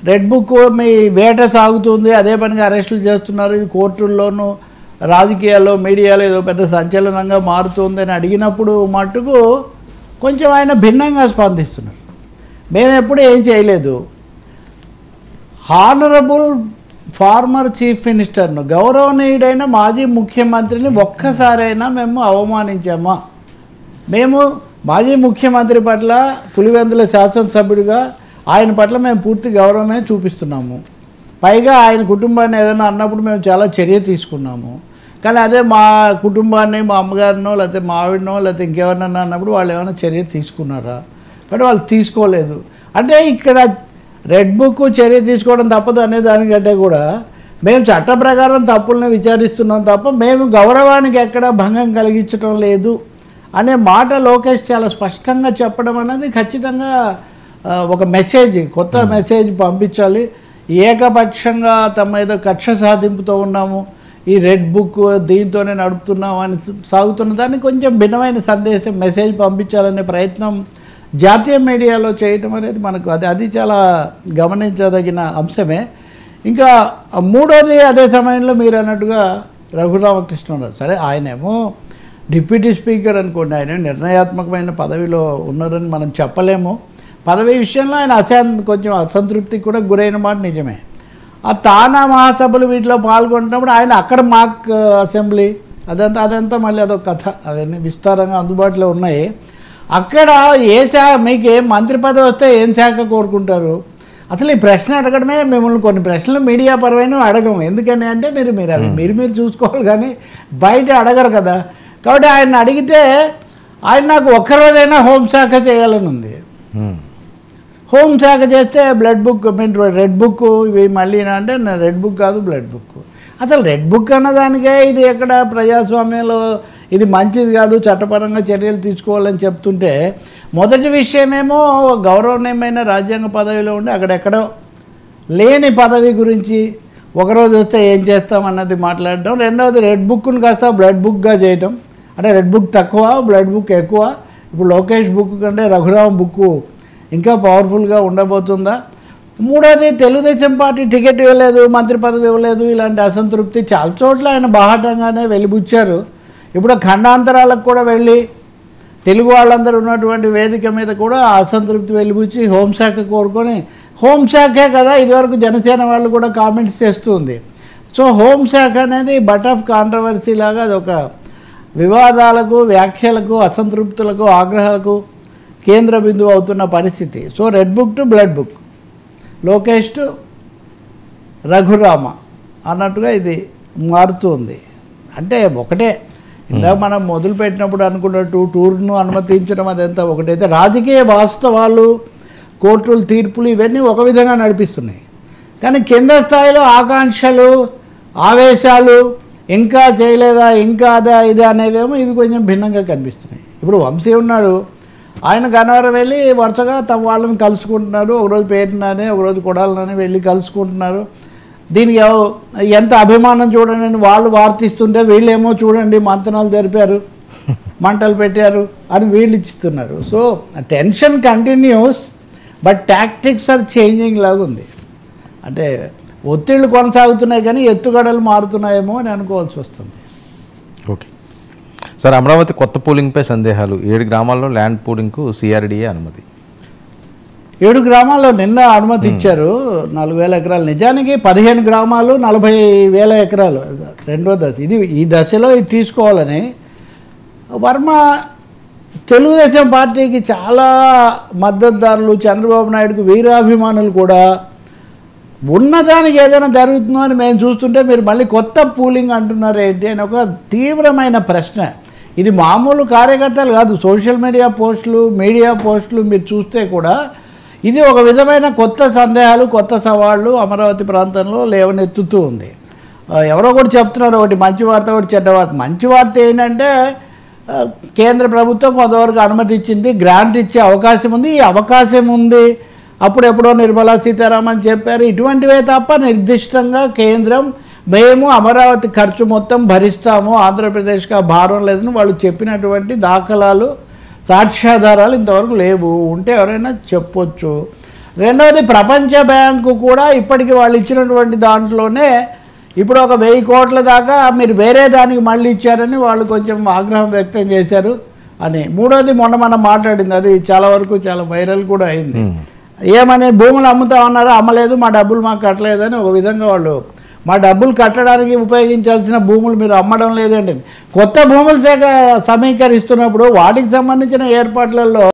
Red book మీ వేట సాగుతుంది, అదే పనిగా అరెస్టులు చేస్తున్నారు, ఇది కోర్టుల్లోనూ రాజకీయాల్లో మీడియాలో ఏదో పెద్ద సంచలనంగా మారుతుంది అని అడిగినప్పుడు మట్టుకు కొంచెం ఆయన భిన్నంగా స్పందిస్తున్నారు. మేము ఎప్పుడు ఏం చేయలేదు. హానరబుల్ ఫార్మర్ చీఫ్ మినిస్టర్ను, గౌరవనీయుడైన మాజీ ముఖ్యమంత్రిని ఒక్కసారైనా మేము అవమానించామా? మేము మాజీ ముఖ్యమంత్రి పట్ల పులివెందుల శాసనసభ్యుడిగా ఆయన పట్ల మేము పూర్తి గౌరవమే చూపిస్తున్నాము. పైగా ఆయన కుటుంబాన్ని ఏదైనా అన్నప్పుడు మేము చాలా చర్య తీసుకున్నాము. కానీ అదే మా కుటుంబాన్ని, మా అమ్మగారినో లేకపోతే మా ఆవిడనో లేకపోతే ఇంకెవరినన్నా అన్నప్పుడు వాళ్ళు ఏమైనా చర్య తీసుకున్నారా? బట్ వాళ్ళు తీసుకోలేదు. అంటే ఇక్కడ రెడ్ బుక్ చర్య తీసుకోవడం తప్పదు అనే దానికంటే కూడా మేము చట్ట ప్రకారం తప్పులను విచారిస్తున్నాం తప్ప మేము గౌరవానికి ఎక్కడ భంగం కలిగించడం లేదు అనే మాట లోకేష్ చాలా స్పష్టంగా చెప్పడం అనేది ఖచ్చితంగా ఒక మెసేజ్, కొత్త మెసేజ్ పంపించాలి. ఏకపక్షంగా తమ ఏదో కక్ష సాధింపుతో ఉన్నాము, ఈ రెడ్ బుక్ దీంతోనే నడుపుతున్నాము అని సాగుతున్న దాన్ని కొంచెం భిన్నమైన సందేశం, మెసేజ్ పంపించాలనే ప్రయత్నం జాతీయ మీడియాలో చేయటం అనేది మనకు అది చాలా గమనించదగిన అంశమే. ఇంకా మూడోది, అదే సమయంలో మీరు అన్నట్టుగా రఘురామకృష్ణరావు, సరే ఆయనేమో డిప్యూటీ స్పీకర్ అనుకోండి, ఆయన నిర్ణయాత్మకమైన పదవిలో ఉన్నారని మనం చెప్పలేము. పదవి విషయంలో ఆయన కొంచెం అసంతృప్తికి కూడా గురైన మాట నిజమే. ఆ తానా మహాసభలు వీటిలో పాల్గొంటున్నప్పుడు ఆయన అక్కడ మాక్ అసెంబ్లీ అదంతా మళ్ళీ అదొక కథ, అవన్నీ విస్తారంగా అందుబాటులో ఉన్నాయి. అక్కడ ఏ శాఖ, మీకు ఏం మంత్రి పదవి వస్తే ఏం శాఖ కోరుకుంటారు? అసలు ఈ ప్రశ్న అడగడమే మిమ్మల్ని కొన్ని ప్రశ్నలు మీడియా పరమైన అడగము. ఎందుకని అంటే మీరు అవి మీరు చూసుకోవాలి కానీ బయట అడగరు కదా. కాబట్టి ఆయన అడిగితే ఆయన నాకు ఒక్కరోజైనా హోంశాఖ చేయాలని ఉంది. హోంశాఖ చేస్తే బ్లడ్ బుక్, రెడ్ బుక్ ఇవి మళ్ళీ అంటే రెడ్ బుక్ కాదు బ్లడ్ బుక్. అసలు రెడ్ బుక్ అన్నదానికే ఇది ఎక్కడ ప్రజాస్వామ్యంలో ఇది మంచిది కాదు, చట్టపరంగా చర్యలు తీసుకోవాలని చెప్తుంటే, మొదటి విషయమేమో గౌరవనీయమైన రాజ్యాంగ పదవిలో ఉండి అక్కడెక్కడో లేని పదవి గురించి ఒకరోజు వస్తే ఏం చేస్తామన్నది మాట్లాడడం. రెండవది రెడ్ బుక్ను కాస్త బ్లడ్ బుక్గా చేయటం, అంటే రెడ్ బుక్ తక్కువ బ్లడ్ బుక్ ఎక్కువ. ఇప్పుడు లోకేష్ బుక్ కంటే రఘురామ్ బుక్ ఇంకా పవర్ఫుల్గా ఉండబోతుందా? మూడోది, తెలుగుదేశం పార్టీ టికెట్ ఇవ్వలేదు, మంత్రి పదవి ఇవ్వలేదు, ఇలాంటి అసంతృప్తి చాలా చోట్ల ఆయన బాహాటంగానే వెలిబుచ్చారు. ఇప్పుడు ఖండాంతరాలకు కూడా వెళ్ళి తెలుగు వాళ్ళందరూ ఉన్నటువంటి వేదిక మీద కూడా అసంతృప్తి వెలిబుచ్చి హోంశాఖ కోరుకొని, హోంశాఖే కదా ఇదివరకు జనసేన వాళ్ళు కూడా కామెంట్స్ చేస్తుంది. సో హోంశాఖ అనేది బట్ ఆఫ్ కాంట్రవర్సీ లాగా అదొక వివాదాలకు, వ్యాఖ్యలకు, అసంతృప్తులకు, ఆగ్రహాలకు కేంద్ర బిందువు అవుతున్న పరిస్థితి. So red book to blood book, Lokesh to Raghurama అన్నట్టుగా ఇది మారుతుంది. అంటే ఒకటే, ఇందాక మనం మొదలుపెట్టినప్పుడు అనుకున్నట్టు టూర్ను అనుమతించడం అదంతా ఒకటైతే, రాజకీయ వాస్తవాలు, కోర్టుల తీర్పులు ఇవన్నీ ఒక విధంగా నడిపిస్తున్నాయి. కానీ కింద స్థాయిలో ఆకాంక్షలు, ఆవేశాలు, ఇంకా చేయలేదా, ఇంకా అదా ఇది అనేవేమో ఇవి కొంచెం భిన్నంగా కనిపిస్తున్నాయి. ఇప్పుడు వంశీ ఉన్నాడు, ఆయన గన్నవరం వెళ్ళి వరుసగా తమ వాళ్ళని కలుసుకుంటున్నారు. ఒకరోజు పేరునానే, ఒకరోజు కొడాలనని వెళ్ళి కలుసుకుంటున్నారు. దీనికి ఎంత అభిమానం చూడండి, వాళ్ళు వార్తిస్తుంటే వీళ్ళేమో చూడండి మంతనాలు జరిపారు, మంటలు పెట్టారు అని వీళ్ళు ఇస్తున్నారు. So tension continues, but tactics are changing లాగా ఉంది. అంటే ఒత్తిళ్ళు కొనసాగుతున్నాయి కానీ ఎత్తుగడలు మారుతున్నాయేమో అని అనుకోవాల్సి వస్తుంది. ఓకే సార్, అమరావతి కొత్త పూలింగ్పై సందేహాలు. 7 గ్రామాల్లో ల్యాండ్ పూలింగ్కు సిఆర్డీఏ అనుమతి. 7 గ్రామాల్లో నిన్న అనుమతి ఇచ్చారు, 4,000 ఎకరాలు. నిజానికి 15 గ్రామాలు 40,000 ఎకరాలు రెండో దశ. ఈ దశలో ఇది తీసుకోవాలని వర్మ, తెలుగుదేశం పార్టీకి చాలా మద్దతుదారులు, చంద్రబాబు నాయుడుకు వీరాభిమానులు కూడా ఉన్నదానికి ఏదైనా జరుగుతుందో అని మేము చూస్తుంటే మీరు మళ్ళీ కొత్త పూలింగ్ అంటున్నారు ఏంటి అని ఒక తీవ్రమైన ప్రశ్న. ఇది మామూలు కార్యకర్తలు కాదు, సోషల్ మీడియా పోస్టులు మీరు చూస్తే కూడా ఇది ఒక విధమైన కొత్త సందేహాలు, కొత్త సవాళ్ళు అమరావతి ప్రాంతంలో లేవనెత్తుతూ ఉంది. ఎవరో కూడా చెప్తున్నారు, ఒకటి మంచి వార్త, ఒకటి చెడ్డ వార్త. మంచి వార్త ఏంటంటే కేంద్ర ప్రభుత్వం కొంతవరకు అనుమతి ఇచ్చింది, గ్రాంట్ ఇచ్చే అవకాశం ఉంది. ఈ అవకాశం ఉంది, అప్పుడెప్పుడో నిర్మలా సీతారామన్ చెప్పారు. ఇటువంటివే తప్ప నిర్దిష్టంగా కేంద్రం మేము అమరావతి ఖర్చు మొత్తం భరిస్తాము, ఆంధ్రప్రదేశ్కి ఆ భారం లేదని వాళ్ళు చెప్పినటువంటి దాఖలాలు, సాక్ష్యాధారాలు ఇంతవరకు లేవు. ఉంటే ఎవరైనా చెప్పొచ్చు. రెండవది ప్రపంచ బ్యాంకు కూడా ఇప్పటికి వాళ్ళు ఇచ్చినటువంటి దాంట్లోనే ఇప్పుడు ఒక 1000 కోట్ల దాకా మీరు వేరే దానికి మళ్ళీ ఇచ్చారని వాళ్ళు కొంచెం ఆగ్రహం వ్యక్తం చేశారు అని. మూడోది మొన్న మనం మాట్లాడింది, అది చాలా వరకు చాలా వైరల్ కూడా అయింది. ఏమని భూములు అమ్ముతామన్నారు, అమ్మలేదు, మా డబ్బులు మాకు కట్టలేదని ఒక విధంగా వాళ్ళు మా డబ్బులు కట్టడానికి ఉపయోగించాల్సిన భూములు మీరు అమ్మడం లేదండి. కొత్త భూములు సమీకరిస్తున్నప్పుడు వాటికి సంబంధించిన ఏర్పాట్లలో